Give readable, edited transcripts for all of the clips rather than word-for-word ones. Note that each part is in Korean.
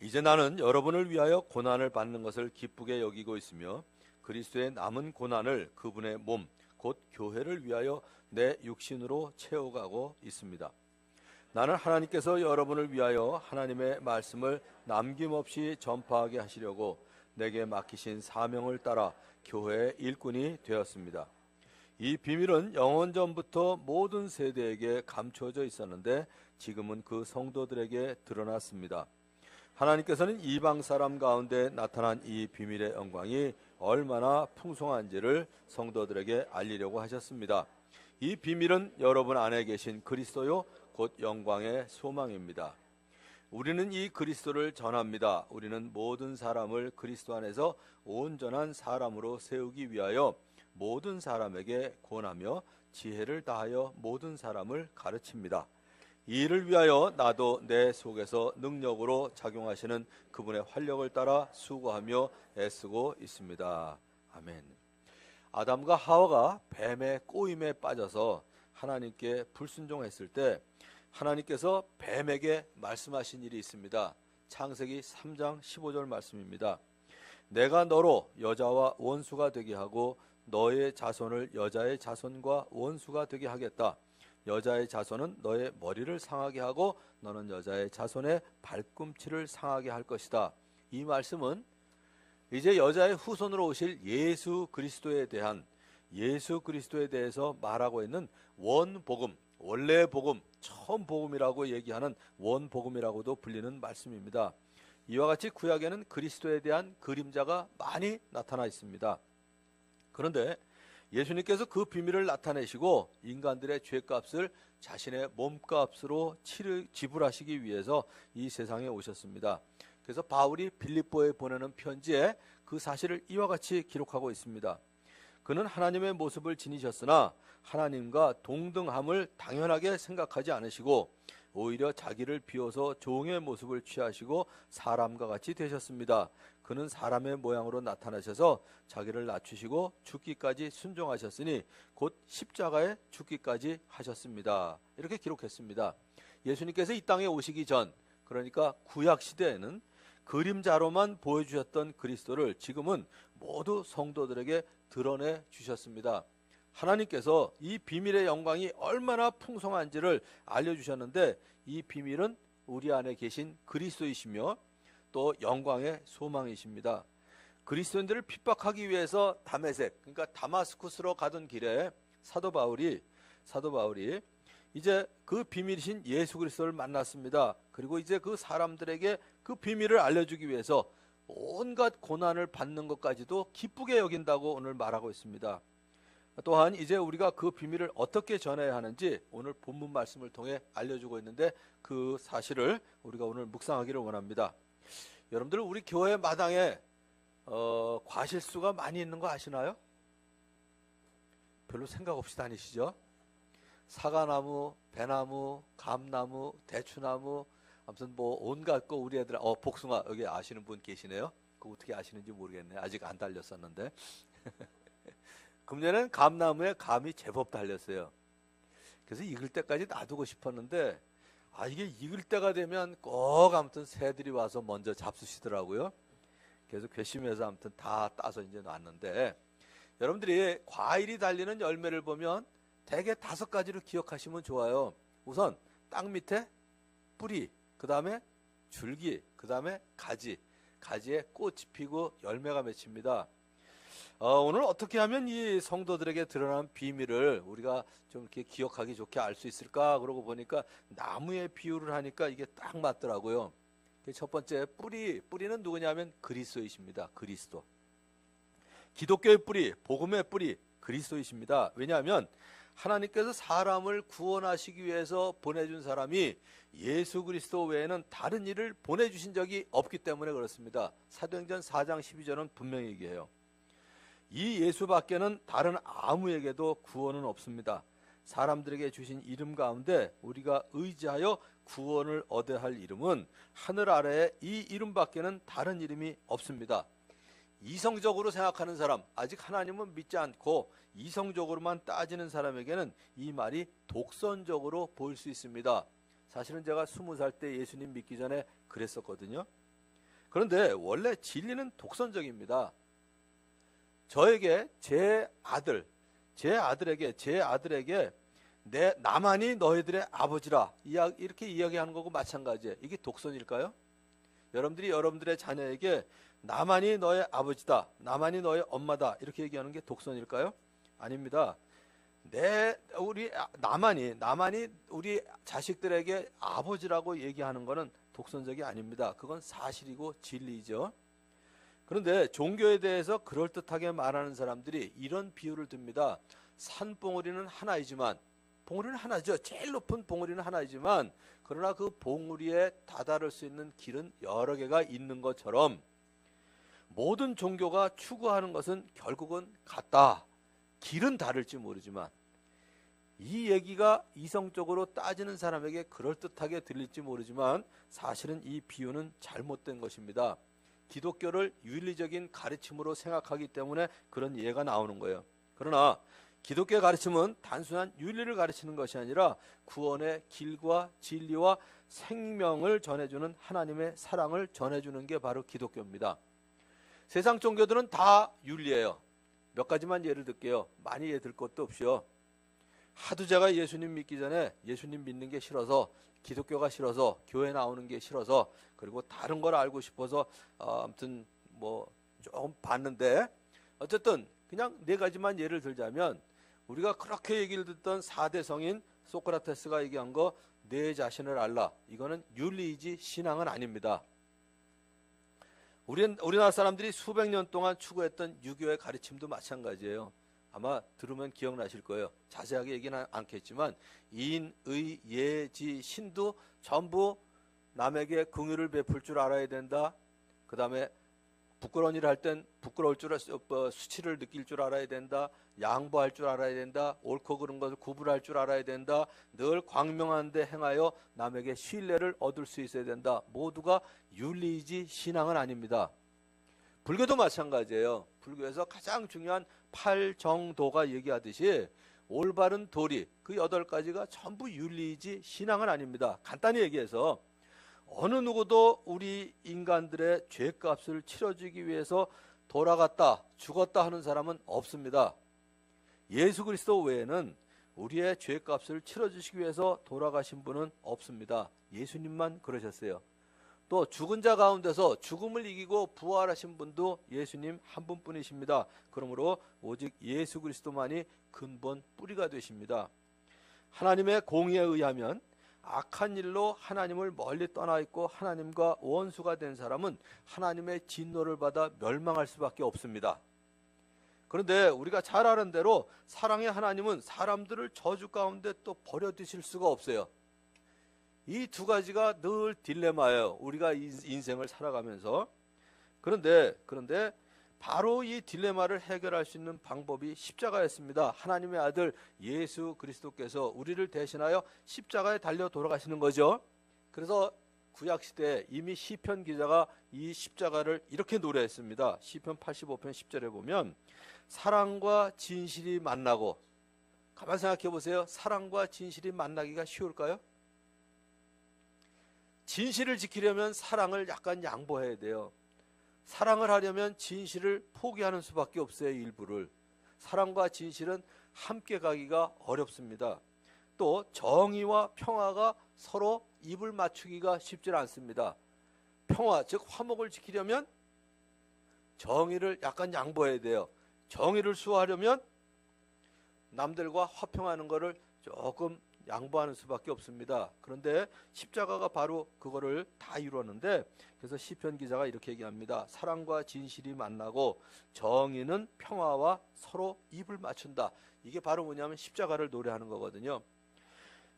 이제 나는 여러분을 위하여 고난을 받는 것을 기쁘게 여기고 있으며 그리스도의 남은 고난을 그분의 몸, 곧 교회를 위하여 내 육신으로 채워가고 있습니다. 나는 하나님께서 여러분을 위하여 하나님의 말씀을 남김없이 전파하게 하시려고 내게 맡기신 사명을 따라 교회의 일꾼이 되었습니다. 이 비밀은 영원전부터 모든 세대에게 감춰져 있었는데 지금은 그 성도들에게 드러났습니다. 하나님께서는 이방 사람 가운데 나타난 이 비밀의 영광이 얼마나 풍성한지를 성도들에게 알리려고 하셨습니다. 이 비밀은 여러분 안에 계신 그리스도요 곧 영광의 소망입니다. 우리는 이 그리스도를 전합니다. 우리는 모든 사람을 그리스도 안에서 온전한 사람으로 세우기 위하여 모든 사람에게 권하며 지혜를 다하여 모든 사람을 가르칩니다. 이 일을 위하여 나도 내 속에서 능력으로 작용하시는 그분의 활력을 따라 수고하며 애쓰고 있습니다. 아멘. 아담과 하와가 뱀의 꼬임에 빠져서 하나님께 불순종했을 때 하나님께서 뱀에게 말씀하신 일이 있습니다. 창세기 3장 15절 말씀입니다. 내가 너로 여자와 원수가 되게 하고 너의 자손을 여자의 자손과 원수가 되게 하겠다. 여자의 자손은 너의 머리를 상하게 하고 너는 여자의 자손의 발꿈치를 상하게 할 것이다. 이 말씀은 이제 여자의 후손으로 오실 예수 그리스도에 대해서 말하고 있는 원복음, 원래 복음, 처음 복음이라고 얘기하는 원복음이라고도 불리는 말씀입니다. 이와 같이 구약에는 그리스도에 대한 그림자가 많이 나타나 있습니다. 그런데 예수님께서 그 비밀을 나타내시고 인간들의 죄값을 자신의 몸값으로 지불하시기 위해서 이 세상에 오셨습니다. 그래서 바울이 빌립보에 보내는 편지에 그 사실을 이와 같이 기록하고 있습니다. 그는 하나님의 모습을 지니셨으나 하나님과 동등함을 당연하게 생각하지 않으시고 오히려 자기를 비워서 종의 모습을 취하시고 사람과 같이 되셨습니다. 그는 사람의 모양으로 나타나셔서 자기를 낮추시고 죽기까지 순종하셨으니 곧 십자가에 죽기까지 하셨습니다. 이렇게 기록했습니다. 예수님께서 이 땅에 오시기 전, 그러니까 구약 시대에는 그림자로만 보여주셨던 그리스도를 지금은 모두 성도들에게 드러내 주셨습니다. 하나님께서 이 비밀의 영광이 얼마나 풍성한지를 알려주셨는데 이 비밀은 우리 안에 계신 그리스도이시며 또 영광의 소망이십니다. 그리스도인들을 핍박하기 위해서 다메섹, 그러니까 다마스쿠스로 가던 길에 사도 바울이 이제 그 비밀이신 예수 그리스도를 만났습니다. 그리고 이제 그 사람들에게 그 비밀을 알려주기 위해서 온갖 고난을 받는 것까지도 기쁘게 여긴다고 오늘 말하고 있습니다. 또한 이제 우리가 그 비밀을 어떻게 전해야 하는지 오늘 본문 말씀을 통해 알려주고 있는데 그 사실을 우리가 오늘 묵상하기를 원합니다. 여러분들 우리 교회 마당에 과실수가 많이 있는 거 아시나요? 별로 생각 없이 다니시죠? 사과나무, 배나무, 감나무, 대추나무, 아무튼 뭐 온갖 거 우리 애들 복숭아 여기 아시는 분 계시네요. 그거 어떻게 아시는지 모르겠네. 아직 안 달렸었는데. 금년에는 감나무에 감이 제법 달렸어요. 그래서 익을 때까지 놔두고 싶었는데 이게 익을 때가 되면 꼭 아무튼 새들이 와서 먼저 잡수시더라고요. 그래서 괘씸해서 아무튼 다 따서 이제 놨는데 여러분들이 과일이 달리는 열매를 보면 대개 5가지로 기억하시면 좋아요. 우선 땅 밑에 뿌리, 그 다음에 줄기, 그 다음에 가지에 꽃이 피고 열매가 맺힙니다. 오늘 어떻게 하면 이 성도들에게 드러난 비밀을 우리가 좀 이렇게 기억하기 좋게 알 수 있을까? 그러고 보니까 나무의 비유를 하니까 이게 딱 맞더라고요. 첫 번째 뿌리는 누구냐면 그리스도이십니다. 그리스도. 기독교의 뿌리, 복음의 뿌리 그리스도이십니다. 왜냐하면 하나님께서 사람을 구원하시기 위해서 보내준 사람이 예수 그리스도 외에는 다른 일을 보내주신 적이 없기 때문에 그렇습니다. 사도행전 4장 12절은 분명히 얘기해요. 이 예수밖에는 다른 아무에게도 구원은 없습니다. 사람들에게 주신 이름 가운데 우리가 의지하여 구원을 얻어야 할 이름은 하늘 아래에 이 이름밖에는 다른 이름이 없습니다. 이성적으로 생각하는 사람, 아직 하나님은 믿지 않고 이성적으로만 따지는 사람에게는 이 말이 독선적으로 보일 수 있습니다. 사실은 제가 20살 때 예수님 믿기 전에 그랬었거든요. 그런데 원래 진리는 독선적입니다. 저에게 제 아들에게 나만이 너희들의 아버지라 이렇게 이야기하는 거고 마찬가지예요. 이게 독선일까요? 여러분들이 여러분들의 자녀에게 나만이 너의 아버지다, 나만이 너의 엄마다 이렇게 얘기하는 게 독선일까요? 아닙니다. 나만이 우리 자식들에게 아버지라고 얘기하는 것은 독선적이 아닙니다. 그건 사실이고 진리죠. 그런데 종교에 대해서 그럴듯하게 말하는 사람들이 이런 비유를 듭니다. 산봉우리는 하나이지만, 봉우리는 하나죠. 제일 높은 봉우리는 하나이지만, 그러나 그 봉우리에 다다를 수 있는 길은 여러 개가 있는 것처럼 모든 종교가 추구하는 것은 결국은 같다. 길은 다를지 모르지만, 이 얘기가 이성적으로 따지는 사람에게 그럴듯하게 들릴지 모르지만 사실은 이 비유는 잘못된 것입니다. 기독교를 윤리적인 가르침으로 생각하기 때문에 그런 예가 나오는 거예요. 그러나 기독교의 가르침은 단순한 윤리를 가르치는 것이 아니라 구원의 길과 진리와 생명을 전해주는 하나님의 사랑을 전해주는 게 바로 기독교입니다. 세상 종교들은 다 윤리예요. 몇 가지만 예를 들게요. 많이 예를 들 것도 없이요. 하도 제가 예수님 믿기 전에 예수님 믿는 게 싫어서, 기독교가 싫어서, 교회 나오는 게 싫어서, 그리고 다른 걸 알고 싶어서 아무튼 뭐 조금 봤는데, 어쨌든 그냥 네 가지만 예를 들자면, 우리가 그렇게 얘기를 듣던 4대 성인 소크라테스가 얘기한 거 내 자신을 알라, 이거는 윤리이지 신앙은 아닙니다. 우리나라 사람들이 수백 년 동안 추구했던 유교의 가르침도 마찬가지예요. 아마 들으면 기억나실 거예요. 자세하게 얘기는 않겠지만 인, 의, 예, 지, 신도 전부 남에게 긍휼을 베풀 줄 알아야 된다. 그 다음에 부끄러운 일을 할 땐 부끄러울 줄 수치를 느낄 줄 알아야 된다. 양보할 줄 알아야 된다. 옳고 그른 것을 구분할 줄 알아야 된다. 늘 광명한 데 행하여 남에게 신뢰를 얻을 수 있어야 된다. 모두가 윤리이지 신앙은 아닙니다. 불교도 마찬가지예요. 불교에서 가장 중요한 팔정도가 얘기하듯이 올바른 도리, 그 8가지가 전부 윤리이지 신앙은 아닙니다. 간단히 얘기해서 어느 누구도 우리 인간들의 죄값을 치러주기 위해서 돌아갔다, 죽었다 하는 사람은 없습니다. 예수 그리스도 외에는 우리의 죄값을 치러주시기 위해서 돌아가신 분은 없습니다. 예수님만 그러셨어요. 또 죽은 자 가운데서 죽음을 이기고 부활하신 분도 예수님 한 분뿐이십니다. 그러므로 오직 예수 그리스도만이 근본 뿌리가 되십니다. 하나님의 공의에 의하면 악한 일로 하나님을 멀리 떠나 있고 하나님과 원수가 된 사람은 하나님의 진노를 받아 멸망할 수밖에 없습니다. 그런데 우리가 잘 아는 대로 사랑의 하나님은 사람들을 저주 가운데 또 버려두실 수가 없어요. 이 두 가지가 늘 딜레마예요. 우리가 인생을 살아가면서. 그런데 바로 이 딜레마를 해결할 수 있는 방법이 십자가였습니다. 하나님의 아들 예수 그리스도께서 우리를 대신하여 십자가에 달려 돌아가시는 거죠. 그래서 구약시대에 이미 시편 기자가 이 십자가를 이렇게 노래했습니다. 시편 85편 10절에 보면 사랑과 진실이 만나고, 가만 생각해 보세요. 사랑과 진실이 만나기가 쉬울까요? 진실을 지키려면 사랑을 약간 양보해야 돼요. 사랑을 하려면 진실을 포기하는 수밖에 없어요. 일부를. 사랑과 진실은 함께 가기가 어렵습니다. 또 정의와 평화가 서로 입을 맞추기가 쉽지 않습니다. 평화, 즉 화목을 지키려면 정의를 약간 양보해야 돼요. 정의를 수호하려면 남들과 화평하는 것을 조금 양보하는 수밖에 없습니다. 그런데 십자가가 바로 그거를 다 이루었는데, 그래서 시편 기자가 이렇게 얘기합니다. 사랑과 진실이 만나고 정의는 평화와 서로 입을 맞춘다. 이게 바로 뭐냐면 십자가를 노래하는 거거든요.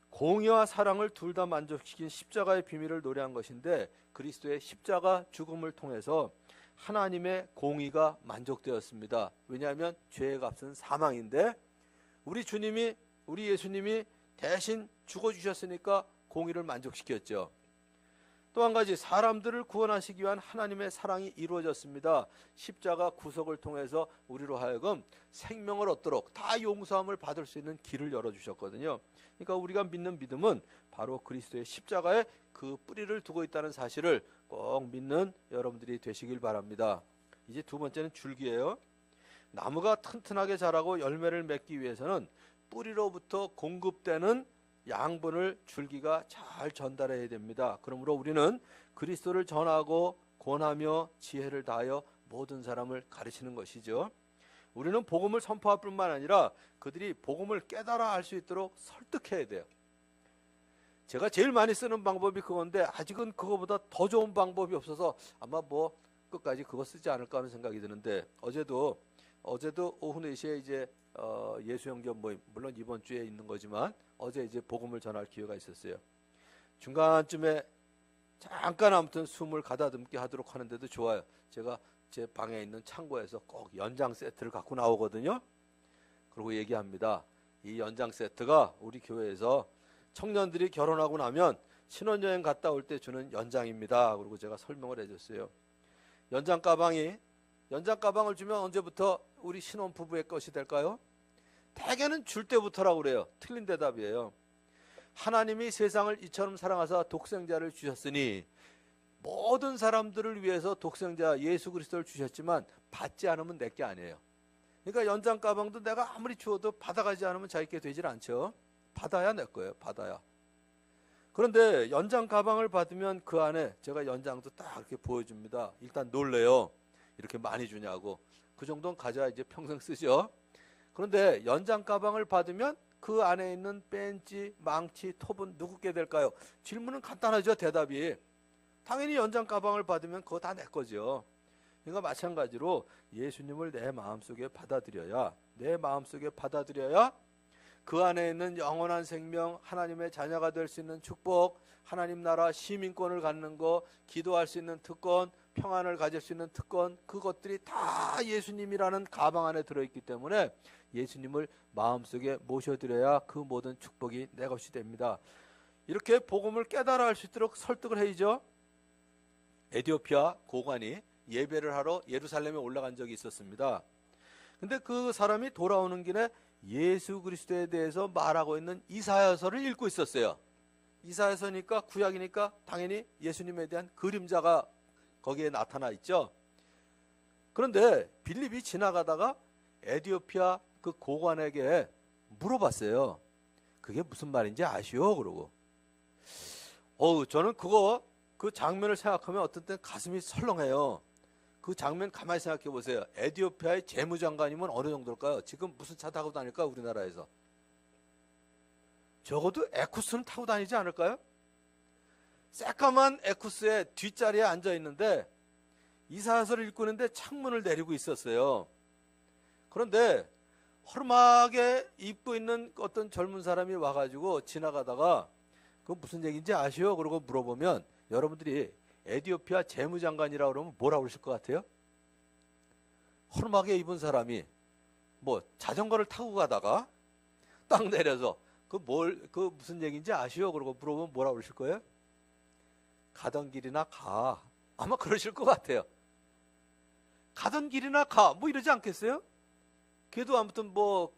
공의와 사랑을 둘 다 만족시킨 십자가의 비밀을 노래한 것인데, 그리스도의 십자가 죽음을 통해서 하나님의 공의가 만족되었습니다. 왜냐하면 죄의 값은 사망인데 우리 예수님이 대신 죽어주셨으니까 공의를 만족시켰죠. 또 한 가지, 사람들을 구원하시기 위한 하나님의 사랑이 이루어졌습니다. 십자가 구속을 통해서 우리로 하여금 생명을 얻도록 다 용서함을 받을 수 있는 길을 열어주셨거든요. 그러니까 우리가 믿는 믿음은 바로 그리스도의 십자가의 그 뿌리를 두고 있다는 사실을 꼭 믿는 여러분들이 되시길 바랍니다. 이제 두 번째는 줄기예요. 나무가 튼튼하게 자라고 열매를 맺기 위해서는 뿌리로부터 공급되는 양분을 줄기가 잘 전달해야 됩니다. 그러므로 우리는 그리스도를 전하고 권하며 지혜를 다하여 모든 사람을 가르치는 것이죠. 우리는 복음을 선포할 뿐만 아니라 그들이 복음을 깨달아 알 수 있도록 설득해야 돼요. 제가 제일 많이 쓰는 방법이 그건데 아직은 그거보다 더 좋은 방법이 없어서 아마 뭐 끝까지 그거 쓰지 않을까 하는 생각이 드는데, 어제도 오후 4시에 이제 예수영전 모임, 물론 이번 주에 있는 거지만 어제 이제 복음을 전할 기회가 있었어요. 중간쯤에 잠깐 아무튼 숨을 가다듬게 하도록 하는데도 좋아요. 제가 제 방에 있는 창고에서 꼭 연장 세트를 갖고 나오거든요. 그리고 얘기합니다. 이 연장 세트가 우리 교회에서 청년들이 결혼하고 나면 신혼여행 갔다 올 때 주는 연장입니다. 그리고 제가 설명을 해줬어요. 연장 가방을 주면 언제부터 우리 신혼부부의 것이 될까요? 대개는 줄 때부터라고 그래요. 틀린 대답이에요. 하나님이 세상을 이처럼 사랑하사 독생자를 주셨으니 모든 사람들을 위해서 독생자 예수 그리스도를 주셨지만 받지 않으면 내게 아니에요. 그러니까 연장 가방도 내가 아무리 주어도 받아가지 않으면 자기께 되질 않죠. 받아야 내 거예요. 받아야. 그런데 연장 가방을 받으면 그 안에, 제가 연장도 딱 이렇게 보여줍니다. 일단 놀래요. 이렇게 많이 주냐고. 그 정도는 가져야 이제 평생 쓰죠. 그런데 연장 가방을 받으면 그 안에 있는 벤치, 망치, 톱은 누구께 될까요? 질문은 간단하죠. 대답이. 당연히 연장 가방을 받으면 그거 다 내 거죠. 그러니까 마찬가지로 예수님을 내 마음속에 받아들여야 그 안에 있는 영원한 생명, 하나님의 자녀가 될 수 있는 축복, 하나님 나라 시민권을 갖는 거, 기도할 수 있는 특권, 평안을 가질 수 있는 특권, 그것들이 다 예수님이라는 가방 안에 들어있기 때문에 예수님을 마음속에 모셔드려야 그 모든 축복이 내 것이 됩니다. 이렇게 복음을 깨달아 알 수 있도록 설득을 해야죠. 에티오피아 고관이 예배를 하러 예루살렘에 올라간 적이 있었습니다. 근데 그 사람이 돌아오는 길에 예수 그리스도에 대해서 말하고 있는 이사야서를 읽고 있었어요. 이사야서니까 구약이니까 당연히 예수님에 대한 그림자가 거기에 나타나 있죠. 그런데 빌립이 지나가다가 에티오피아 그 고관에게 물어봤어요. 그게 무슨 말인지 아시오? 그러고. 저는 그 장면을 생각하면 어떤 땐 가슴이 설렁해요. 그 장면 가만히 생각해 보세요. 에티오피아의 재무장관이면 어느 정도일까요? 지금 무슨 차 타고 다닐까 우리나라에서? 적어도 에쿠스는 타고 다니지 않을까요? 새까만 에쿠스의 뒷자리에 앉아 있는데 이사야서를 읽고 있는데 창문을 내리고 있었어요. 그런데 허름하게 입고 있는 어떤 젊은 사람이 와가지고 지나가다가 그거 무슨 얘기인지 아시오? 그러고 물어보면 여러분들이 에티오피아 재무장관이라고 그러면 뭐라고 그러실 것 같아요? 허름하게 입은 사람이 뭐 자전거를 타고 가다가 딱 내려서 그 무슨 얘기인지 아시오? 그러고 물어보면 뭐라고 그러실 거예요? 가던 길이나 가. 아마 그러실 것 같아요. 가던 길이나 가. 뭐 이러지 않겠어요? 걔도 아무튼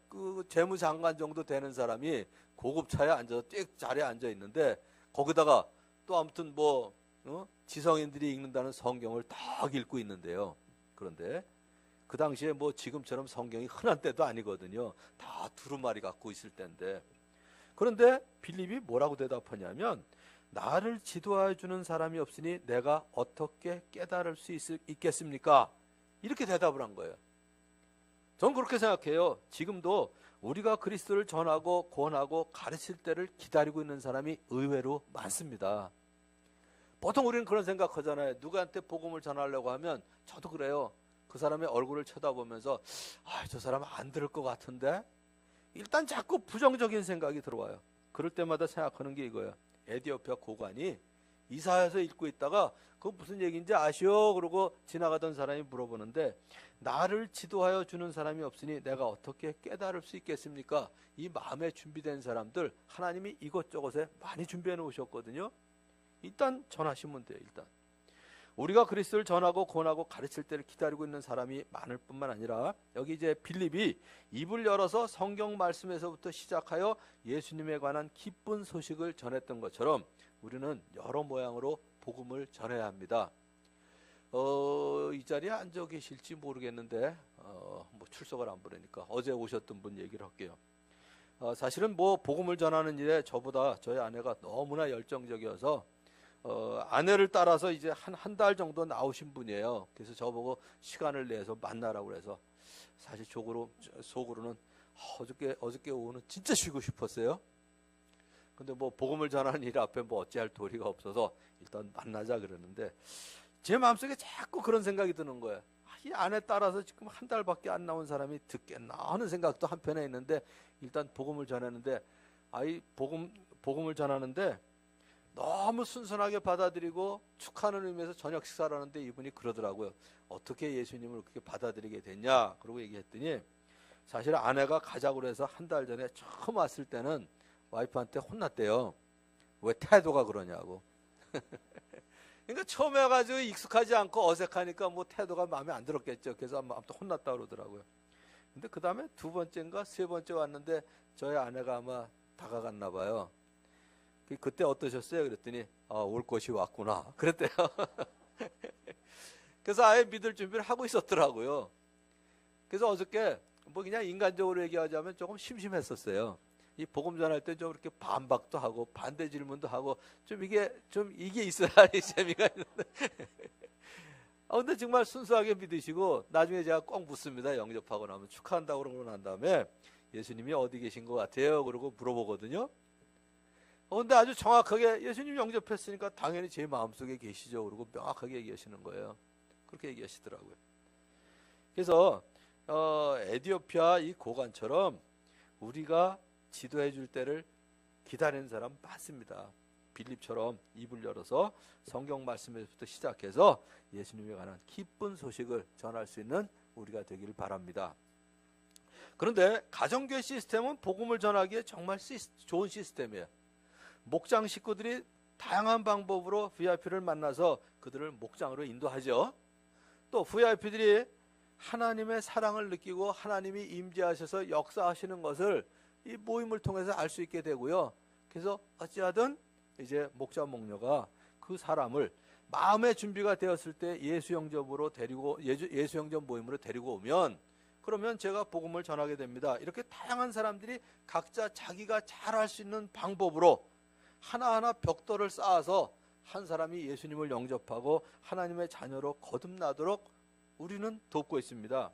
그 재무장관 정도 되는 사람이 고급차에 앉아서 쭉 자리에 앉아 있는데 거기다가 또 아무튼 지성인들이 읽는다는 성경을 딱 읽고 있는데요. 그런데 그 당시에 지금처럼 성경이 흔한 때도 아니거든요. 다 두루마리 갖고 있을 때인데. 그런데 빌립이 뭐라고 대답하냐면 나를 지도해 주는 사람이 없으니 내가 어떻게 깨달을 수 있겠습니까? 이렇게 대답을 한 거예요. 저는 그렇게 생각해요. 지금도 우리가 그리스도를 전하고 권하고 가르칠 때를 기다리고 있는 사람이 의외로 많습니다. 보통 우리는 그런 생각하잖아요. 누구한테 복음을 전하려고 하면 저도 그래요. 그 사람의 얼굴을 쳐다보면서 저 사람 안 들을 것 같은데? 일단 자꾸 부정적인 생각이 들어와요. 그럴 때마다 생각하는 게 이거예요. 에티오피아 고관이 이사야서 읽고 있다가 그거 무슨 얘기인지 아시오? 그러고 지나가던 사람이 물어보는데 나를 지도하여 주는 사람이 없으니 내가 어떻게 깨달을 수 있겠습니까? 이 마음에 준비된 사람들 하나님이 이것저것에 많이 준비해 놓으셨거든요. 일단 전하시면 돼요. 일단 우리가 그리스도를 전하고 권하고 가르칠 때를 기다리고 있는 사람이 많을 뿐만 아니라 여기 이제 빌립이 입을 열어서 성경 말씀에서부터 시작하여 예수님에 관한 기쁜 소식을 전했던 것처럼 우리는 여러 모양으로 복음을 전해야 합니다. 이 자리에 앉아 계실지 모르겠는데 뭐 출석을 안 보내니까 어제 오셨던 분 얘기를 할게요. 사실은 뭐 복음을 전하는 일에 저보다 저희 아내가 너무나 열정적이어서 아내를 따라서 이제 한 달 정도 나오신 분이에요. 그래서 저보고 시간을 내서 만나라고 해서 사실 속으로는 어저께 오후는 진짜 쉬고 싶었어요. 근데 뭐 복음을 전하는 일 앞에 뭐 어찌할 도리가 없어서 일단 만나자 그러는데 제 마음속에 자꾸 그런 생각이 드는 거예요. 이 아내 따라서 지금 한 달밖에 안 나온 사람이 듣겠나 하는 생각도 한편에 있는데 일단 복음을 전하는데 복음을 전하는데 너무 순순하게 받아들이고 축하하는 의미에서 저녁 식사를 하는데 이분이 그러더라고요. 어떻게 예수님을 그렇게 받아들이게 됐냐? 그러고 얘기했더니 사실 아내가 가자고 해서 한 달 전에 처음 왔을 때는 와이프한테 혼났대요. 왜 태도가 그러냐고. 그러니까 처음에 와가지고 익숙하지 않고 어색하니까 뭐 태도가 마음에 안 들었겠죠. 그래서 아무튼 혼났다 그러더라고요. 근데 그 다음에 두 번째인가 세 번째 왔는데 저희 아내가 아마 다가갔나 봐요. 그때 어떠셨어요? 그랬더니 올 것이 왔구나 그랬대요. 그래서 아예 믿을 준비를 하고 있었더라고요. 그래서 어저께 뭐 그냥 인간적으로 얘기하자면 조금 심심했었어요. 이 복음 전할 때 좀 이렇게 반박도 하고 반대 질문도 하고 좀 이게 있어야 이 재미가 있는데 근데 정말 순수하게 믿으시고 나중에 제가 꼭 묻습니다. 영접하고 나면 축하한다고 그러고 난 다음에 예수님이 어디 계신 것 같아요? 그러고 물어보거든요. 근데 아주 정확하게 예수님 영접했으니까 당연히 제 마음속에 계시죠. 그러고 명확하게 얘기하시는 거예요. 그렇게 얘기하시더라고요. 그래서 에티오피아 이 고관처럼 우리가 지도해 줄 때를 기다리는 사람 많습니다. 빌립처럼 입을 열어서 성경 말씀에서부터 시작해서 예수님에 관한 기쁜 소식을 전할 수 있는 우리가 되길 바랍니다. 그런데 가정교회 시스템은 복음을 전하기에 정말 좋은 시스템이에요. 목장 식구들이 다양한 방법으로 VIP를 만나서 그들을 목장으로 인도하죠. 또 VIP들이 하나님의 사랑을 느끼고 하나님이 임재하셔서 역사하시는 것을 이 모임을 통해서 알 수 있게 되고요. 그래서 어찌하든 이제 목자 목녀가 그 사람을 마음의 준비가 되었을 때 예수 영접 모임으로 데리고 오면 그러면 제가 복음을 전하게 됩니다. 이렇게 다양한 사람들이 각자 자기가 잘할 수 있는 방법으로 하나하나 벽돌을 쌓아서 한 사람이 예수님을 영접하고 하나님의 자녀로 거듭나도록 우리는 돕고 있습니다.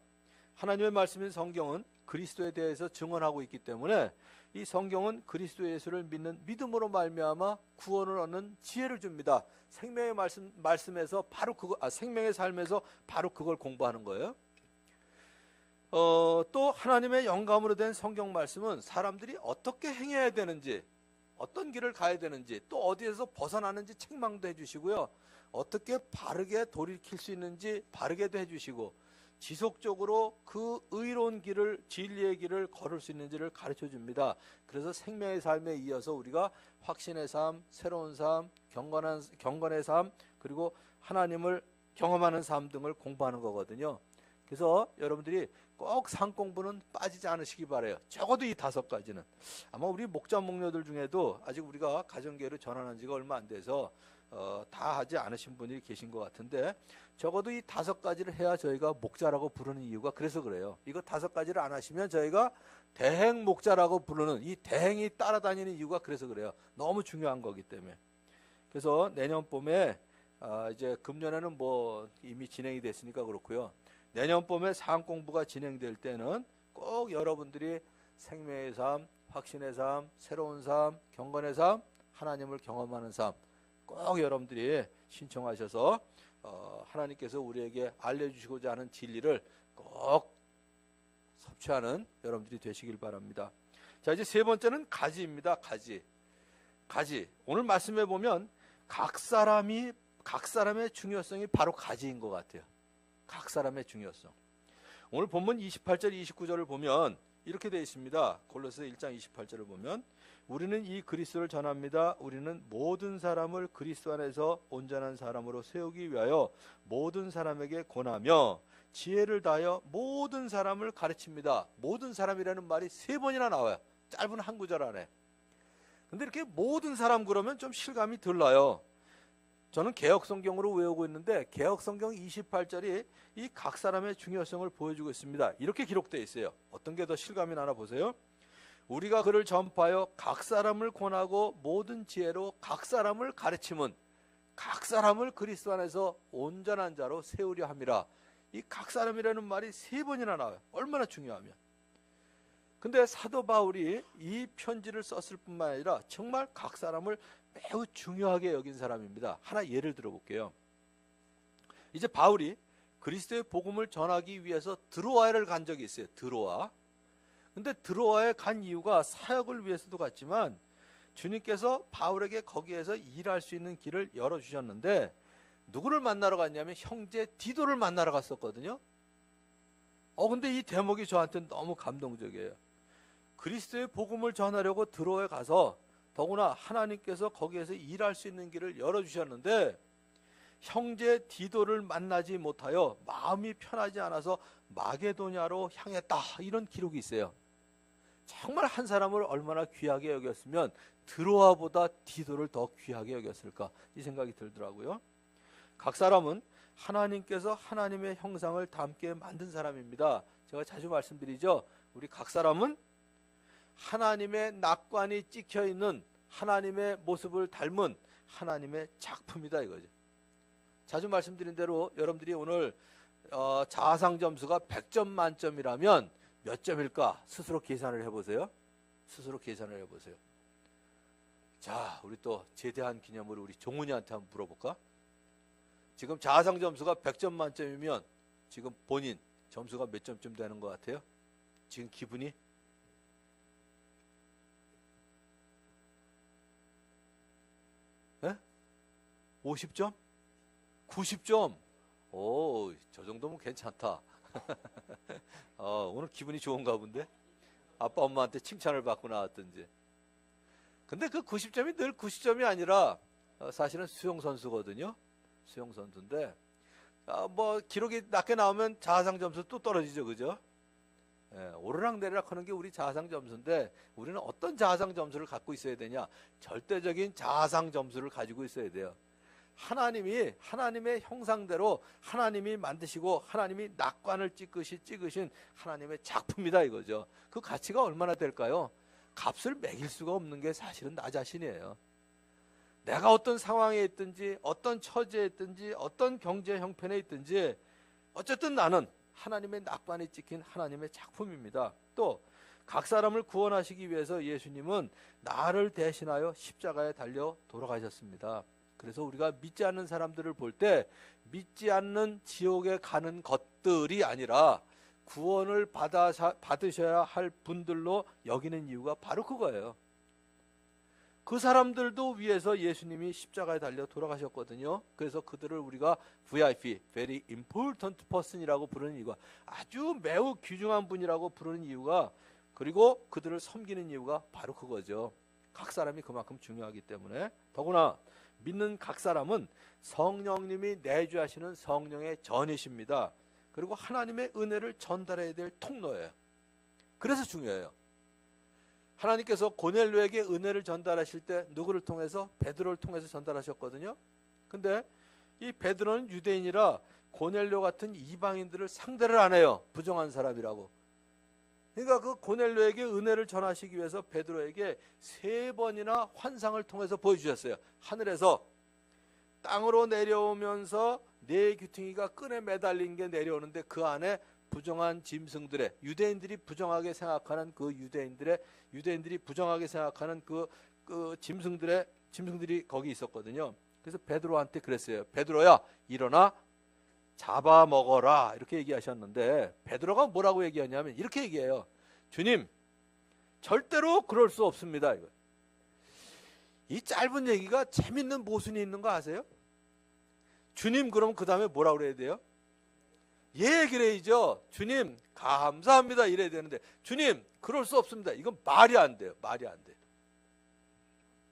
하나님의 말씀인 성경은 그리스도에 대해서 증언하고 있기 때문에 이 성경은 그리스도 예수를 믿는 믿음으로 말미암아 구원을 얻는 지혜를 줍니다. 생명의 말씀에서 바로 생명의 삶에서 바로 그걸 공부하는 거예요. 또 하나님의 영감으로 된 성경 말씀은 사람들이 어떻게 행해야 되는지, 어떤 길을 가야 되는지, 또 어디에서 벗어나는지 책망도 해주시고요. 어떻게 바르게 돌이킬 수 있는지 바르게도 해주시고 지속적으로 그 의로운 길을, 진리의 길을 걸을 수 있는지를 가르쳐 줍니다. 그래서 생명의 삶에 이어서 우리가 확신의 삶, 새로운 삶, 경건의 삶, 그리고 하나님을 경험하는 삶 등을 공부하는 거거든요. 그래서 여러분들이 꼭 상 공부는 빠지지 않으시기 바라요. 적어도 이 5가지는. 아마 우리 목자 목녀들 중에도 아직 우리가 가정교회를 전환한 지가 얼마 안 돼서 다 하지 않으신 분이 계신 것 같은데 적어도 이 5가지를 해야 저희가 목자라고 부르는 이유가 그래서 그래요. 이거 5가지를 안 하시면 저희가 대행 목자라고 부르는 이 대행이 따라다니는 이유가 그래서 그래요. 너무 중요한 거기 때문에. 그래서 내년 봄에 이제 금년에는 뭐 이미 진행이 됐으니까 그렇고요. 내년 봄에 사항 공부가 진행될 때는 꼭 여러분들이 생명의 삶, 확신의 삶, 새로운 삶, 경건의 삶, 하나님을 경험하는 삶 꼭 여러분들이 신청하셔서 하나님께서 우리에게 알려주시고자 하는 진리를 꼭 섭취하는 여러분들이 되시길 바랍니다. 자, 이제 세 번째는 가지입니다. 가지. 오늘 말씀해 보면 각 사람의 중요성이 바로 가지인 것 같아요. 각 사람의 중요성. 오늘 본문 28절 29절을 보면 이렇게 되어 있습니다. 골로새 1장 28절을 보면 우리는 이 그리스도를 전합니다. 우리는 모든 사람을 그리스도 안에서 온전한 사람으로 세우기 위하여 모든 사람에게 권하며 지혜를 다하여 모든 사람을 가르칩니다. 모든 사람이라는 말이 3번이나 나와요. 짧은 한 구절 안에. 근데 이렇게 모든 사람 그러면 좀 실감이 덜 나요. 저는 개혁성경으로 외우고 있는데 개혁성경 28절이 이 각 사람의 중요성을 보여주고 있습니다. 이렇게 기록되어 있어요. 어떤 게 더 실감이 나나 보세요. 우리가 그를 전파하여 각 사람을 권하고 모든 지혜로 각 사람을 가르침은 각 사람을 그리스도 안에서 온전한 자로 세우려 함이라. 이 각 사람이라는 말이 3번이나 나와요. 얼마나 중요하면. 근데 사도 바울이 이 편지를 썼을 뿐만 아니라 정말 각 사람을 매우 중요하게 여긴 사람입니다. 하나 예를 들어볼게요. 이제 바울이 그리스도의 복음을 전하기 위해서 드로아를 간 적이 있어요. 드로아. 근데 드로아에 간 이유가 사역을 위해서도 갔지만 주님께서 바울에게 거기에서 일할 수 있는 길을 열어주셨는데 누구를 만나러 갔냐면 형제 디도를 만나러 갔었거든요. 근데 이 대목이 저한테는 너무 감동적이에요. 그리스도의 복음을 전하려고 드로아에 가서 더구나 하나님께서 거기에서 일할 수 있는 길을 열어주셨는데 형제 디도를 만나지 못하여 마음이 편하지 않아서 마게도냐로 향했다. 이런 기록이 있어요. 정말 한 사람을 얼마나 귀하게 여겼으면 드로아보다 디도를 더 귀하게 여겼을까 이 생각이 들더라고요. 각 사람은 하나님께서 하나님의 형상을 닮게 만든 사람입니다. 제가 자주 말씀드리죠. 우리 각 사람은 하나님의 낙관이 찍혀있는 하나님의 모습을 닮은 하나님의 작품이다 이거죠. 자주 말씀드린 대로 여러분들이 오늘 자아상 점수가 100점 만점이라면 몇 점일까? 스스로 계산을 해보세요. 스스로 계산을 해보세요. 자, 우리 또 제대한 기념으로 우리 종훈이한테 한번 물어볼까? 지금 자아상 점수가 100점 만점이면 지금 본인 점수가 몇 점쯤 되는 것 같아요? 지금 기분이? 50점? 90점? 오, 저 정도면 괜찮다. 오늘 기분이 좋은가 본데? 아빠 엄마한테 칭찬을 받고 나왔던지. 근데 그 90점이 늘 90점이 아니라 사실은 수영선수거든요. 수영선수인데 뭐 기록이 낮게 나오면 자아상 점수 또 떨어지죠. 그죠? 오르락내리락 하는 게 우리 자아상 점수인데 우리는 어떤 자아상 점수를 갖고 있어야 되냐? 절대적인 자아상 점수를 가지고 있어야 돼요. 하나님이 하나님의 형상대로 하나님이 만드시고 하나님이 낙관을 찍으신 하나님의 작품이다 이거죠. 그 가치가 얼마나 될까요? 값을 매길 수가 없는 게 사실은 나 자신이에요. 내가 어떤 상황에 있든지 어떤 처지에 있든지 어떤 경제 형편에 있든지 어쨌든 나는 하나님의 낙관이 찍힌 하나님의 작품입니다. 또 각 사람을 구원하시기 위해서 예수님은 나를 대신하여 십자가에 달려 돌아가셨습니다. 그래서 우리가 믿지 않는 사람들을 볼 때 믿지 않는 지옥에 가는 것들이 아니라 구원을 받으셔야 할 분들로 여기는 이유가 바로 그거예요. 그 사람들도 위해서 예수님이 십자가에 달려 돌아가셨거든요. 그래서 그들을 우리가 VIP, Very Important Person이라고 부르는 이유가 아주 매우 귀중한 분이라고 부르는 이유가 그리고 그들을 섬기는 이유가 바로 그거죠. 각 사람이 그만큼 중요하기 때문에 더구나 믿는 각 사람은 성령님이 내주하시는 성령의 전이십니다. 그리고 하나님의 은혜를 전달해야 될 통로예요. 그래서 중요해요. 하나님께서 고넬료에게 은혜를 전달하실 때 누구를 통해서? 베드로를 통해서 전달하셨거든요. 근데 이 베드로는 유대인이라 고넬료 같은 이방인들을 상대를 안 해요. 부정한 사람이라고. 그러니까 그 고넬료에게 은혜를 전하시기 위해서 베드로에게 3번이나 환상을 통해서 보여주셨어요. 하늘에서 땅으로 내려오면서 4귀퉁이가 끈에 매달린 게 내려오는데 그 안에 부정한 짐승들의 유대인들이 부정하게 생각하는 그 유대인들이 부정하게 생각하는 그 짐승들이 거기 있었거든요. 그래서 베드로한테 그랬어요. 베드로야 일어나 잡아먹어라 이렇게 얘기하셨는데 베드로가 뭐라고 얘기하냐면 이렇게 얘기해요. 주님 절대로 그럴 수 없습니다. 이거. 이 짧은 얘기가 재밌는 모순이 있는 거 아세요? 주님 그럼 그 다음에 뭐라고 그래야 돼요? 예 그래야죠. 주님 감사합니다 이래야 되는데 주님 그럴 수 없습니다. 이건 말이 안 돼요. 말이 안 돼요.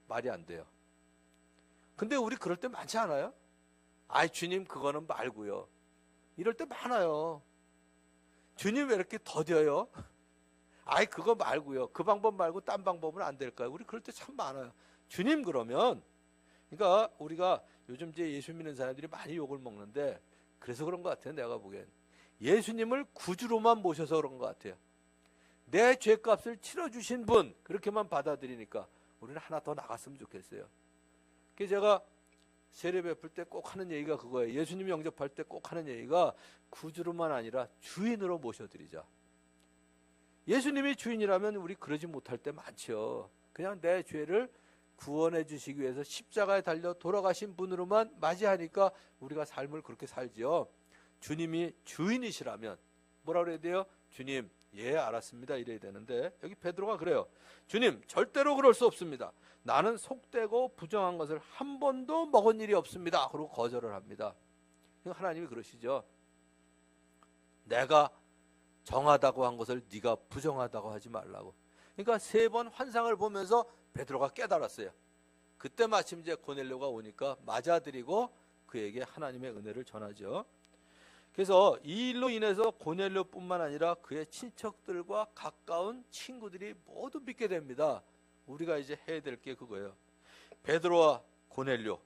말이 안 돼요. 근데 우리 그럴 때 많지 않아요? 아이 주님 그거는 말고요. 이럴 때 많아요. 주님 왜 이렇게 더뎌요? 아이 그거 말고요. 그 방법 말고 딴 방법은 안 될까요? 우리 그럴 때 참 많아요. 주님 그러면 그러니까 우리가 요즘 이제 예수 믿는 사람들이 많이 욕을 먹는데 그래서 그런 것 같아요. 내가 보기엔 예수님을 구주로만 모셔서 그런 것 같아요. 내 죄값을 치러주신 분 그렇게만 받아들이니까 우리는 하나 더 나갔으면 좋겠어요. 그래서 제가 세례 베풀 때 꼭 하는 얘기가 그거예요. 예수님 영접할 때 꼭 하는 얘기가 구주로만 아니라 주인으로 모셔드리자. 예수님이 주인이라면 우리 그러지 못할 때 많죠. 그냥 내 죄를 구원해 주시기 위해서 십자가에 달려 돌아가신 분으로만 맞이하니까 우리가 삶을 그렇게 살지요. 주님이 주인이시라면 뭐라 그래야 돼요? 주님, 예 알았습니다 이래야 되는데 여기 베드로가 그래요. 주님, 절대로 그럴 수 없습니다. 나는 속되고 부정한 것을 한 번도 먹은 일이 없습니다. 그러고 거절을 합니다. 하나님이 그러시죠. 내가 정하다고 한 것을 네가 부정하다고 하지 말라고. 그러니까 3번 환상을 보면서 베드로가 깨달았어요. 그때 마침 이제 고넬료가 오니까 맞아들이고 그에게 하나님의 은혜를 전하죠. 그래서 이 일로 인해서 고넬료뿐만 아니라 그의 친척들과 가까운 친구들이 모두 믿게 됩니다. 우리가 이제 해야 될 게 그거예요. 베드로와 고넬료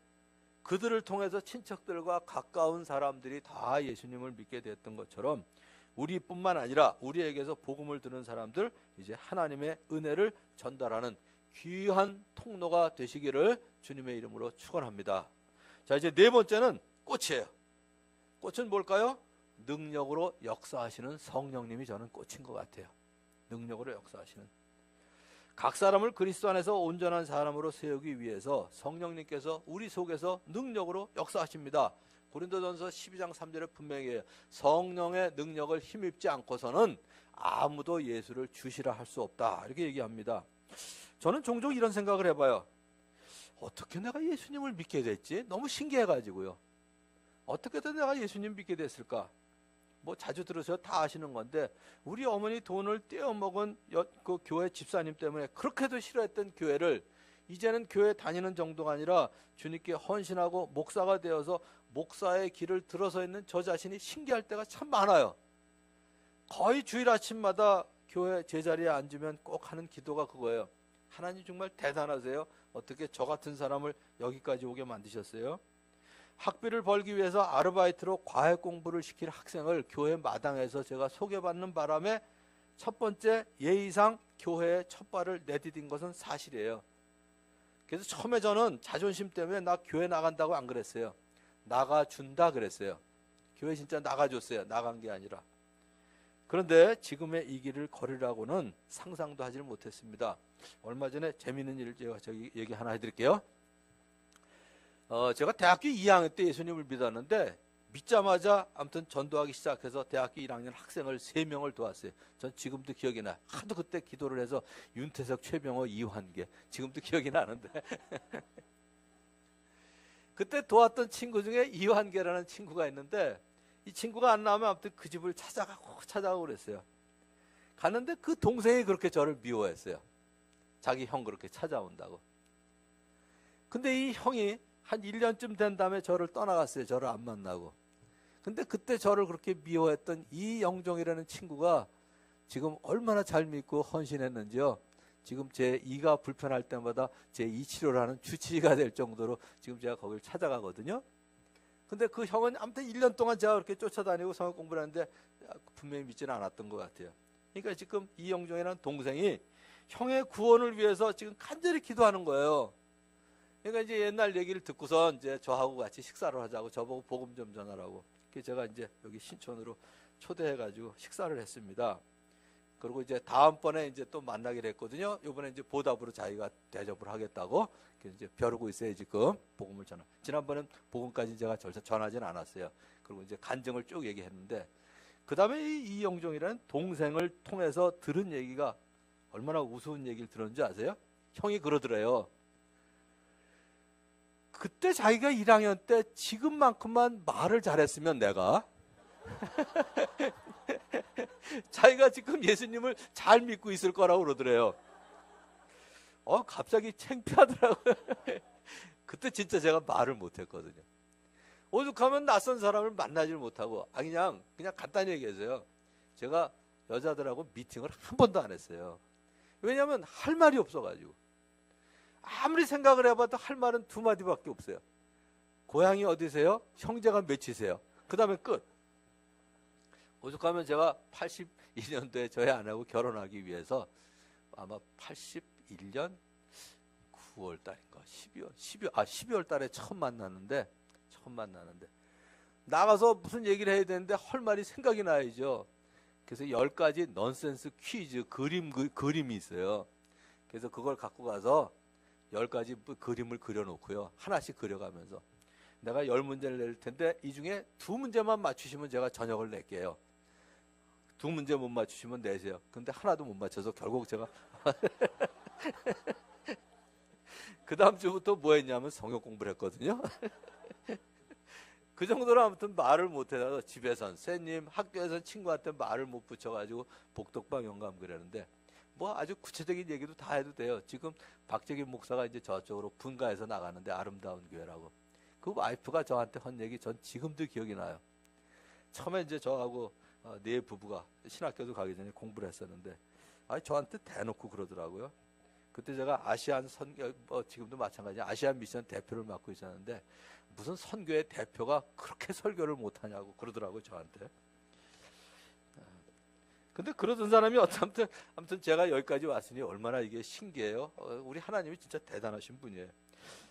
그들을 통해서 친척들과 가까운 사람들이 다 예수님을 믿게 됐던 것처럼 우리뿐만 아니라 우리에게서 복음을 듣는 사람들 이제 하나님의 은혜를 전달하는 귀한 통로가 되시기를 주님의 이름으로 축원합니다. 자, 이제 4번째는 꽃이에요. 꽃은 뭘까요? 능력으로 역사하시는 성령님이 저는 꽃인 것 같아요. 능력으로 역사하시는. 각 사람을 그리스도 안에서 온전한 사람으로 세우기 위해서 성령님께서 우리 속에서 능력으로 역사하십니다. 고린도전서 12장 3절에 분명히 해요. 성령의 능력을 힘입지 않고서는 아무도 예수를 주시라 할 수 없다. 이렇게 얘기합니다. 저는 종종 이런 생각을 해봐요. 어떻게 내가 예수님을 믿게 됐지? 너무 신기해가지고요. 어떻게 내가 예수님 믿게 됐을까? 뭐 자주 들으셔서 다 아시는 건데 우리 어머니 돈을 떼어먹은 그 교회 집사님 때문에 그렇게도 싫어했던 교회를 이제는 교회 다니는 정도가 아니라 주님께 헌신하고 목사가 되어서 목사의 길을 들어서 있는 저 자신이 신기할 때가 참 많아요. 거의 주일 아침마다 교회 제자리에 앉으면 꼭 하는 기도가 그거예요. 하나님 정말 대단하세요. 어떻게 저 같은 사람을 여기까지 오게 만드셨어요? 학비를 벌기 위해서 아르바이트로 과외 공부를 시킬 학생을 교회 마당에서 제가 소개받는 바람에 첫 번째 예의상 교회에 첫 발을 내디딘 것은 사실이에요. 그래서 처음에 저는 자존심 때문에 나 교회 나간다고 안 그랬어요. 나가준다 그랬어요. 교회 진짜 나가줬어요. 나간 게 아니라. 그런데 지금의 이 길을 걸으라고는 상상도 하지 못했습니다. 얼마 전에 재미있는 일을 제가 저기 얘기 하나 해드릴게요. 제가 대학교 2학년 때 예수님을 믿었는데 믿자마자 아무튼 전도하기 시작해서 대학교 1학년 학생을 3명을 도왔어요. 전 지금도 기억이 나요. 하도 그때 기도를 해서 윤태석, 최병호, 이환계 지금도 기억이 나는데 그때 도왔던 친구 중에 이환계라는 친구가 있는데 이 친구가 안 나오면 아무튼 그 집을 찾아가고 그랬어요. 갔는데 그 동생이 그렇게 저를 미워했어요. 자기 형 그렇게 찾아온다고. 근데 이 형이 한 1년쯤 된 다음에 저를 떠나갔어요. 저를 안 만나고. 근데 그때 저를 그렇게 미워했던 이 영종이라는 친구가 지금 얼마나 잘 믿고 헌신했는지요. 지금 제 이가 불편할 때마다 제 이 치료를 하는 주치의가 될 정도로 지금 제가 거기를 찾아가거든요. 근데 그 형은 아무튼 1년 동안 제가 그렇게 쫓아다니고 성역 공부를 하는데 분명히 믿지는 않았던 것 같아요. 그러니까 지금 이 영종이라는 동생이 형의 구원을 위해서 지금 간절히 기도하는 거예요. 그러니까 이제 옛날 얘기를 듣고선 이제 저하고 같이 식사를 하자고 저보고 복음 좀 전하라고. 그래서 제가 이제 여기 신촌으로 초대해가지고 식사를 했습니다. 그리고 이제 다음번에 이제 또 만나기로 했거든요. 이번에 이제 보답으로 자기가 대접을 하겠다고. 그래서 이제 벼르고 있어요 지금 복음을 전하. 지난번엔 복음까지 제가 전하진 않았어요. 그리고 이제 간증을 쭉 얘기했는데 그 다음에 이 이영종이라는 동생을 통해서 들은 얘기가 얼마나 우스운 얘기를 들었는지 아세요? 형이 그러더래요. 그때 자기가 1학년 때 지금만큼만 말을 잘했으면 내가 자기가 지금 예수님을 잘 믿고 있을 거라고 그러더래요. 갑자기 창피하더라고요. 그때 진짜 제가 말을 못했거든요. 오죽하면 낯선 사람을 만나질 못하고 그냥 간단히 얘기해서요. 제가 여자들하고 미팅을 한 번도 안 했어요. 왜냐하면 할 말이 없어가지고. 아무리 생각을 해봐도 할 말은 두 마디밖에 없어요. 고향이 어디세요? 형제가 몇이세요? 그 다음에 끝. 오죽하면 제가 82년도에 저희 아내하고 결혼하기 위해서 아마 81년 9월 달인가 12월 달에 처음 만났는데 나가서 무슨 얘기를 해야 되는데 할 말이 생각이 나야죠. 그래서 10가지 넌센스 퀴즈 그림이 있어요. 그래서 그걸 갖고 가서 10가지 그림을 그려놓고요. 하나씩 그려가면서 내가 10문제를 낼 텐데 이 중에 2문제만 맞추시면 제가 저녁을 낼게요. 2문제 못 맞추시면 내세요. 근데 하나도 못 맞춰서 결국 제가 그 다음 주부터 뭐 했냐면 성역 공부를 했거든요. 그 정도로 아무튼 말을 못해서 집에선 쌤님, 학교에선 친구한테 말을 못 붙여가지고 복덕방 영감 그러는데 뭐 아주 구체적인 얘기도 다 해도 돼요. 지금 박재긴 목사가 이제 저쪽으로 분가해서 나가는데 아름다운 교회라고. 그 와이프가 저한테 한 얘기 전 지금도 기억이 나요. 처음에 이제 저하고 네 부부가 신학교도 가기 전에 공부를 했었는데 저한테 대놓고 그러더라고요. 그때 제가 아시안 선교 지금도 마찬가지 아시안 미션 대표를 맡고 있었는데 무슨 선교의 대표가 그렇게 설교를 못하냐고 그러더라고요 저한테. 근데 그러던 사람이 아무튼 제가 여기까지 왔으니 얼마나 이게 신기해요. 우리 하나님이 진짜 대단하신 분이에요.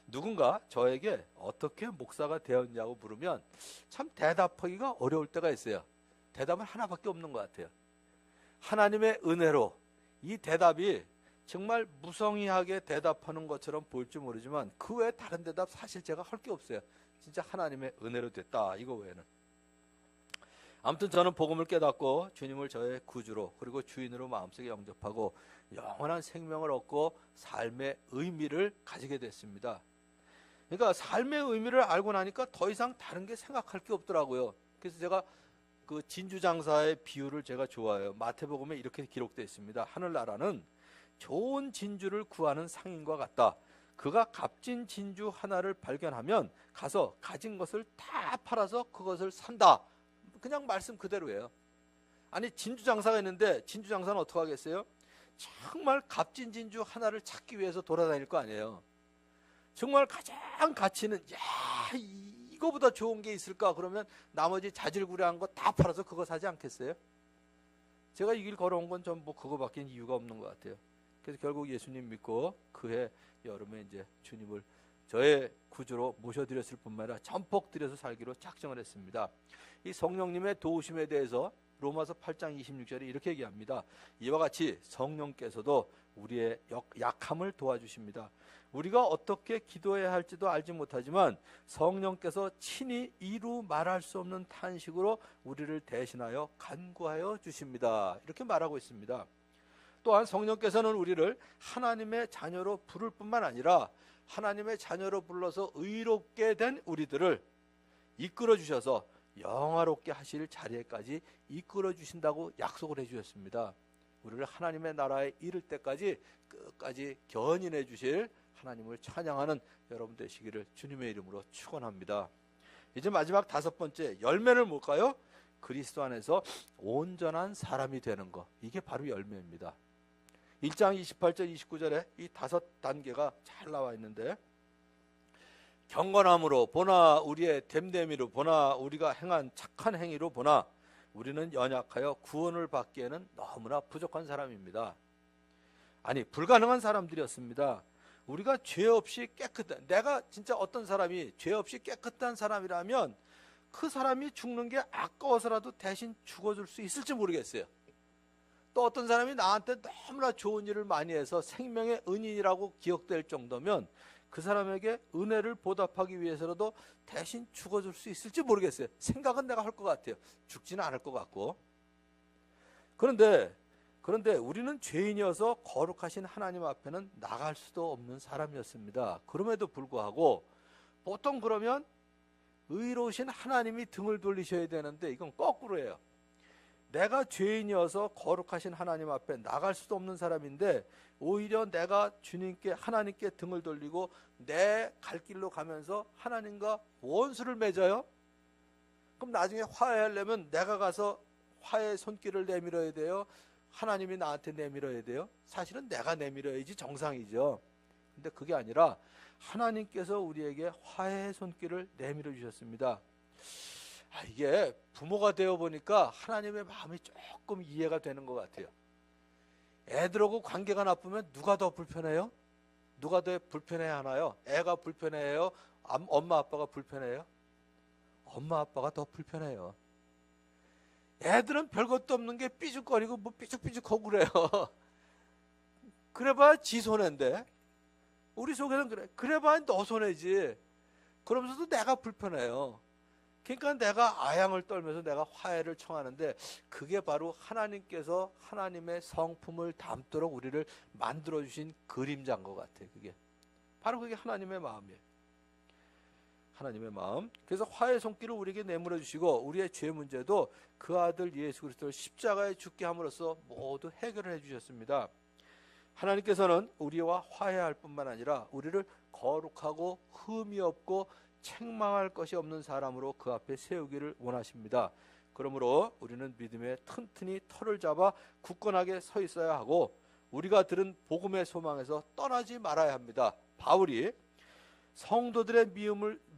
누군가 저에게 어떻게 목사가 되었냐고 물으면 참 대답하기가 어려울 때가 있어요. 대답은 하나밖에 없는 것 같아요. 하나님의 은혜로 이 대답이 정말 무성의하게 대답하는 것처럼 보일지 모르지만 그 외에 다른 대답 사실 제가 할 게 없어요. 진짜 하나님의 은혜로 됐다 이거 외에는. 아무튼 저는 복음을 깨닫고 주님을 저의 구주로 그리고 주인으로 마음속에 영접하고 영원한 생명을 얻고 삶의 의미를 가지게 됐습니다. 그러니까 삶의 의미를 알고 나니까 더 이상 다른 게 생각할 게 없더라고요. 그래서 제가 그 진주장사의 비유를 제가 좋아해요. 마태복음에 이렇게 기록되어 있습니다. 하늘나라는 좋은 진주를 구하는 상인과 같다. 그가 값진 진주 하나를 발견하면 가서 가진 것을 다 팔아서 그것을 산다. 그냥 말씀 그대로예요. 아니 진주장사가 있는데 진주장사는 어떻게 하겠어요? 정말 값진 진주 하나를 찾기 위해서 돌아다닐 거 아니에요. 정말 가장 가치는 이거보다 좋은 게 있을까? 그러면 나머지 자질구레한 거 다 팔아서 그거 사지 않겠어요? 제가 이 길 걸어온 건 전부 그거밖에 이유가 없는 것 같아요. 그래서 결국 예수님 믿고 그해 여름에 이제 주님을 저의 구주로 모셔드렸을 뿐만 아니라 전폭 들여서 살기로 작정을 했습니다. 이 성령님의 도우심에 대해서 로마서 8장 26절에 이렇게 얘기합니다. 이와 같이 성령께서도 우리의 약함을 도와주십니다. 우리가 어떻게 기도해야 할지도 알지 못하지만 성령께서 친히 이루 말할 수 없는 탄식으로 우리를 대신하여 간구하여 주십니다. 이렇게 말하고 있습니다. 또한 성령께서는 우리를 하나님의 자녀로 부를 뿐만 아니라 하나님의 자녀로 불러서 의롭게 된 우리들을 이끌어 주셔서 영화롭게 하실 자리에까지 이끌어 주신다고 약속을 해주셨습니다. 우리를 하나님의 나라에 이를 때까지 끝까지 견인해 주실 하나님을 찬양하는 여러분 되시기를 주님의 이름으로 축원합니다. 이제 마지막 5번째 열매는 뭘까요? 그리스도 안에서 온전한 사람이 되는 것. 이게 바로 열매입니다. 1장 28절 29절에 이 5단계가 잘 나와 있는데 경건함으로 보나 우리의 됨됨이로 보나 우리가 행한 착한 행위로 보나 우리는 연약하여 구원을 받기에는 너무나 부족한 사람입니다. 아니 불가능한 사람들이었습니다. 우리가 죄 없이 깨끗한 내가 진짜 어떤 사람이 죄 없이 깨끗한 사람이라면 그 사람이 죽는 게 아까워서라도 대신 죽어줄 수 있을지 모르겠어요. 또 어떤 사람이 나한테 너무나 좋은 일을 많이 해서 생명의 은인이라고 기억될 정도면 그 사람에게 은혜를 보답하기 위해서라도 대신 죽어줄 수 있을지 모르겠어요. 생각은 내가 할 것 같아요. 죽지는 않을 것 같고. 그런데 우리는 죄인이어서 거룩하신 하나님 앞에는 나갈 수도 없는 사람이었습니다. 그럼에도 불구하고 보통 그러면 의로우신 하나님이 등을 돌리셔야 되는데 이건 거꾸로예요. 내가 죄인이어서 거룩하신 하나님 앞에 나갈 수도 없는 사람인데 오히려 내가 주님께 하나님께 등을 돌리고 내 갈 길로 가면서 하나님과 원수를 맺어요. 그럼 나중에 화해하려면 내가 가서 화해의 손길을 내밀어야 돼요? 하나님이 나한테 내밀어야 돼요? 사실은 내가 내밀어야지 정상이죠. 근데 그게 아니라 하나님께서 우리에게 화해의 손길을 내밀어 주셨습니다. 이게 부모가 되어 보니까 하나님의 마음이 조금 이해가 되는 것 같아요. 애들하고 관계가 나쁘면 누가 더 불편해요? 누가 더 불편해 하나요? 애가 불편해요? 엄마 아빠가 불편해요? 엄마 아빠가 더 불편해요. 애들은 별것도 없는 게 삐죽거리고 뭐 삐죽삐죽하고 그래요. 그래봐야 지 손해인데 우리 속에는 그래봐야 너 손해지. 그러면서도 내가 불편해요. 그러니까 내가 아양을 떨면서 내가 화해를 청하는데 그게 바로 하나님께서 하나님의 성품을 담도록 우리를 만들어주신 그림자인 것 같아요. 바로 그게 하나님의 마음이에요. 하나님의 마음. 그래서 화해의 손길을 우리에게 내밀어 주시고 우리의 죄 문제도 그 아들 예수 그리스도를 십자가에 죽게 함으로써 모두 해결을 해주셨습니다. 하나님께서는 우리와 화해할 뿐만 아니라 우리를 거룩하고 흠이 없고 책망할 것이 없는 사람으로 그 앞에 세우기를 원하십니다. 그러므로 우리는 믿음에 튼튼히 터를 잡아 굳건하게 서 있어야 하고 우리가 들은 복음의 소망에서 떠나지 말아야 합니다. 바울이 성도들의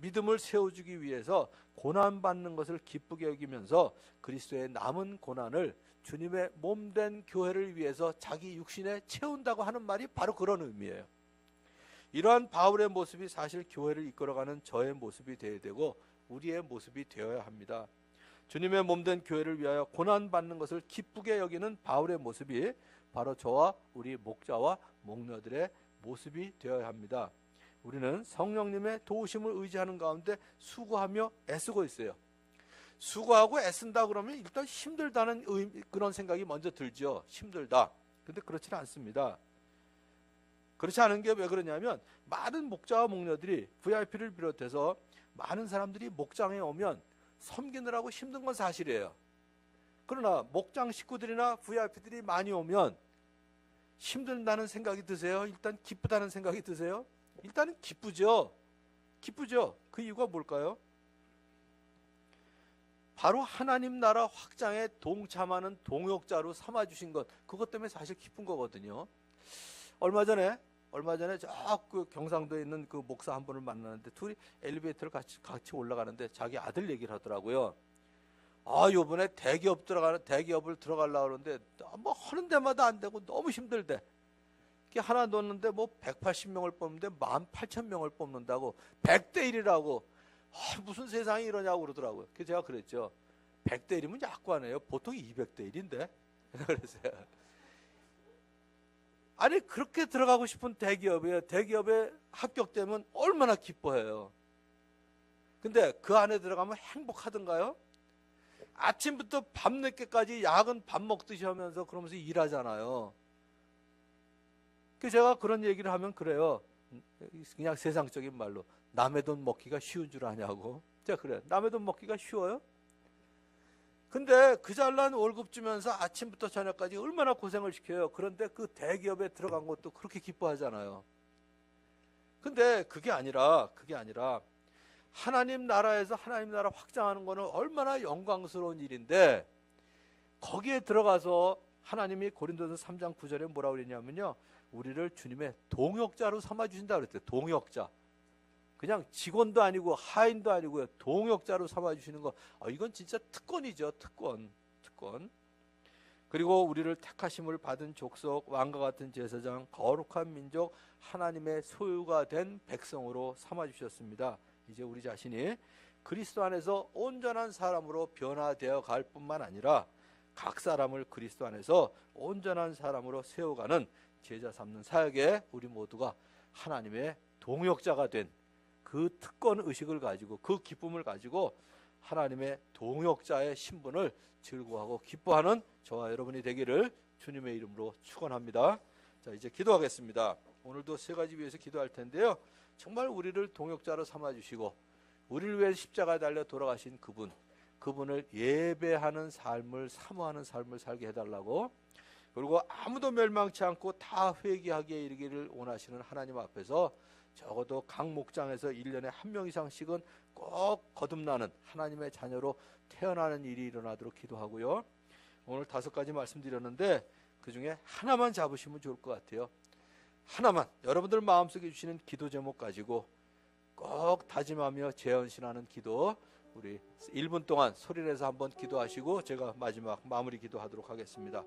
믿음을 세워주기 위해서 고난받는 것을 기쁘게 여기면서 그리스도의 남은 고난을 주님의 몸된 교회를 위해서 자기 육신에 채운다고 하는 말이 바로 그런 의미예요. 이러한 바울의 모습이 사실 교회를 이끌어가는 저의 모습이 되어야 되고 우리의 모습이 되어야 합니다. 주님의 몸된 교회를 위하여 고난받는 것을 기쁘게 여기는 바울의 모습이 바로 저와 우리 목자와 목녀들의 모습이 되어야 합니다. 우리는 성령님의 도우심을 의지하는 가운데 수고하며 애쓰고 있어요. 수고하고 애쓴다 그러면 일단 힘들다는 그런 생각이 먼저 들죠. 힘들다. 근데 그렇지는 않습니다. 그렇지 않은 게 왜 그러냐면 많은 목자와 목녀들이 VIP를 비롯해서 많은 사람들이 목장에 오면 섬기느라고 힘든 건 사실이에요. 그러나 목장 식구들이나 VIP들이 많이 오면 힘든다는 생각이 드세요? 일단 기쁘다는 생각이 드세요? 일단은 기쁘죠. 그 이유가 뭘까요? 바로 하나님 나라 확장에 동참하는 동역자로 삼아주신 것, 그것 때문에 사실 기쁜 거거든요. 얼마 전에 저 그 경상도에 있는 그 목사 한 분을 만나는데 둘이 엘리베이터를 같이 올라가는데 자기 아들 얘기를 하더라고요. 요번에 대기업을 들어가려고 하는데 뭐 하는 데마다 안 되고 너무 힘들대. 하나 넣었는데 뭐 180명을 뽑는데 18,000명을 뽑는다고 100대 1이라고 무슨 세상이 이러냐고 그러더라고요. 그래서 제가 그랬죠. 100대 1이면 약관이에요. 보통 200대 1인데. 그랬어요. 아니 그렇게 들어가고 싶은 대기업에 합격되면 얼마나 기뻐해요. 근데 그 안에 들어가면 행복하던가요? 아침부터 밤늦게까지 야근 밥 먹듯이 하면서 그러면서 일하잖아요. 그래서 제가 그런 얘기를 하면 그래요. 그냥 세상적인 말로 남의 돈 먹기가 쉬운 줄 아냐고. 제가 그래요. 남의 돈 먹기가 쉬워요? 근데 그 잘난 월급 주면서 아침부터 저녁까지 얼마나 고생을 시켜요. 그런데 그 대기업에 들어간 것도 그렇게 기뻐하잖아요. 근데 그게 아니라 하나님 나라에서 하나님 나라 확장하는 거는 얼마나 영광스러운 일인데 거기에 들어가서 하나님이 고린도서 3장 9절에 뭐라고 그랬냐면요. 우리를 주님의 동역자로 삼아주신다 그랬대요. 동역자. 그냥 직원도 아니고 하인도 아니고요. 동역자로 삼아주시는 거. 이건 진짜 특권이죠. 특권. 그리고 우리를 택하심을 받은 족속, 왕과 같은 제사장, 거룩한 민족, 하나님의 소유가 된 백성으로 삼아주셨습니다. 이제 우리 자신이 그리스도 안에서 온전한 사람으로 변화되어 갈 뿐만 아니라 각 사람을 그리스도 안에서 온전한 사람으로 세워가는 제자 삼는 사역에 우리 모두가 하나님의 동역자가 된 그 특권 의식을 가지고 그 기쁨을 가지고 하나님의 동역자의 신분을 즐거워하고 기뻐하는 저와 여러분이 되기를 주님의 이름으로 축원합니다. 자, 이제 기도하겠습니다. 오늘도 세 가지 위해서 기도할 텐데요. 정말 우리를 동역자로 삼아주시고 우리를 위해 십자가에 달려 돌아가신 그분을 예배하는 삶을 사모하는 삶을 살게 해달라고, 그리고 아무도 멸망치 않고 다 회개하기에 이르기를 원하시는 하나님 앞에서 적어도 각 목장에서 1년에 한 명 이상씩은 꼭 거듭나는 하나님의 자녀로 태어나는 일이 일어나도록 기도하고요. 오늘 5가지 말씀드렸는데 그 중에 하나만 잡으시면 좋을 것 같아요. 하나만, 여러분들 마음속에 주시는 기도 제목 가지고 꼭 다짐하며 재헌신하는 기도, 우리 1분 동안 소리내서 한번 기도하시고 제가 마지막 마무리 기도하도록 하겠습니다.